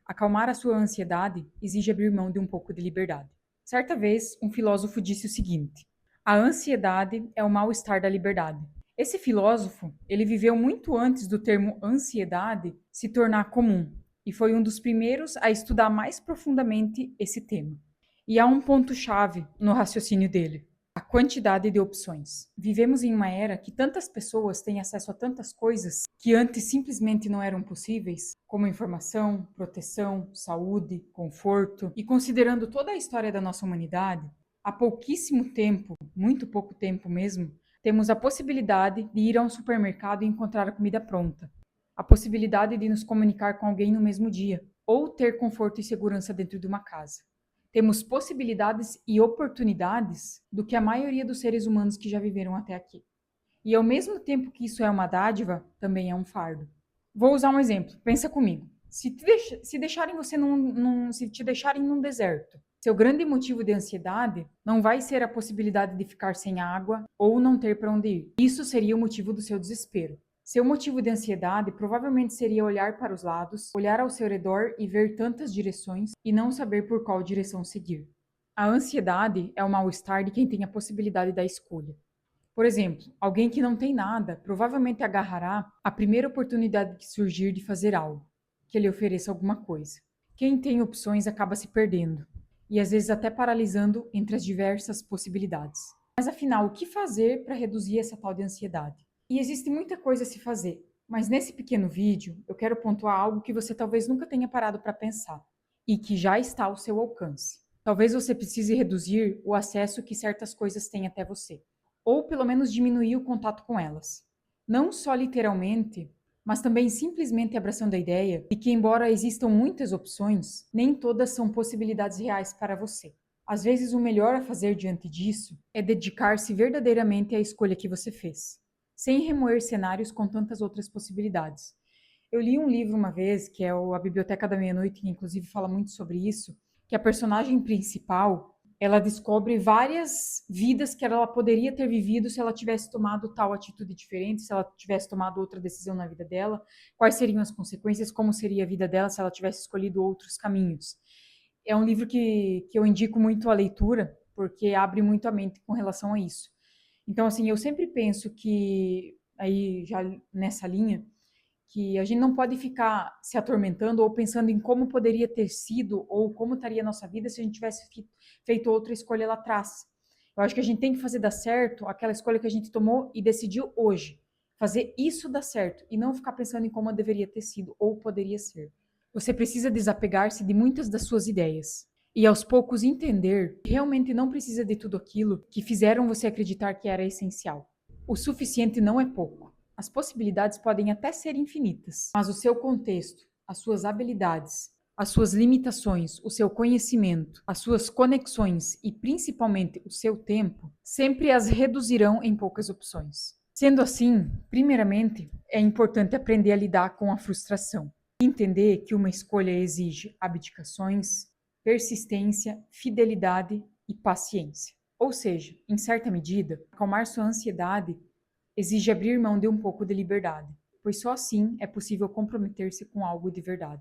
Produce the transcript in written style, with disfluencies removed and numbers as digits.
Acalmar a sua ansiedade exige abrir mão de um pouco de liberdade. Certa vez, um filósofo disse o seguinte: a ansiedade é o mal-estar da liberdade. Esse filósofo, ele viveu muito antes do termo ansiedade se tornar comum e foi um dos primeiros a estudar mais profundamente esse tema. E há um ponto-chave no raciocínio dele: a quantidade de opções. Vivemos em uma era que tantas pessoas têm acesso a tantas coisas que antes simplesmente não eram possíveis, como informação, proteção, saúde, conforto. E considerando toda a história da nossa humanidade, há pouquíssimo tempo, muito pouco tempo mesmo, temos a possibilidade de ir a um supermercado e encontrar a comida pronta, a possibilidade de nos comunicar com alguém no mesmo dia, ou ter conforto e segurança dentro de uma casa. Temos possibilidades e oportunidades do que a maioria dos seres humanos que já viveram até aqui. E ao mesmo tempo que isso é uma dádiva, também é um fardo. Vou usar um exemplo. Pensa comigo. Se deixarem você se te deixarem num deserto, seu grande motivo de ansiedade não vai ser a possibilidade de ficar sem água ou não ter para onde ir. Isso seria o motivo do seu desespero. Seu motivo de ansiedade provavelmente seria olhar para os lados, olhar ao seu redor e ver tantas direções e não saber por qual direção seguir. A ansiedade é o mal-estar de quem tem a possibilidade da escolha. Por exemplo, alguém que não tem nada provavelmente agarrará a primeira oportunidade que surgir de fazer algo, que lhe ofereça alguma coisa. Quem tem opções acaba se perdendo e às vezes até paralisando entre as diversas possibilidades. Mas afinal, o que fazer para reduzir essa tal de ansiedade? E existe muita coisa a se fazer, mas nesse pequeno vídeo eu quero pontuar algo que você talvez nunca tenha parado para pensar e que já está ao seu alcance. Talvez você precise reduzir o acesso que certas coisas têm até você, ou pelo menos diminuir o contato com elas. Não só literalmente, mas também simplesmente abraçando a ideia de que, embora existam muitas opções, nem todas são possibilidades reais para você. Às vezes, o melhor a fazer diante disso é dedicar-se verdadeiramente à escolha que você fez, sem remoer cenários com tantas outras possibilidades. Eu li um livro uma vez, que é A Biblioteca da Meia-Noite, que inclusive fala muito sobre isso, que a personagem principal, ela descobre várias vidas que ela poderia ter vivido se ela tivesse tomado tal atitude diferente, se ela tivesse tomado outra decisão na vida dela, quais seriam as consequências, como seria a vida dela se ela tivesse escolhido outros caminhos. É um livro que eu indico muito a leitura, porque abre muito a mente com relação a isso. Então, assim, eu sempre penso que, aí já nessa linha, que a gente não pode ficar se atormentando ou pensando em como poderia ter sido ou como estaria a nossa vida se a gente tivesse feito outra escolha lá atrás. Eu acho que a gente tem que fazer dar certo aquela escolha que a gente tomou e decidiu hoje. Fazer isso dar certo e não ficar pensando em como deveria ter sido ou poderia ser. Você precisa desapegar-se de muitas das suas ideias e aos poucos entender que realmente não precisa de tudo aquilo que fizeram você acreditar que era essencial. O suficiente não é pouco. As possibilidades podem até ser infinitas, mas o seu contexto, as suas habilidades, as suas limitações, o seu conhecimento, as suas conexões e principalmente o seu tempo sempre as reduzirão em poucas opções. Sendo assim, primeiramente, é importante aprender a lidar com a frustração. Entender que uma escolha exige abdicações, persistência, fidelidade e paciência. Ou seja, em certa medida, acalmar sua ansiedade exige abrir mão de um pouco de liberdade, pois só assim é possível comprometer-se com algo de verdade.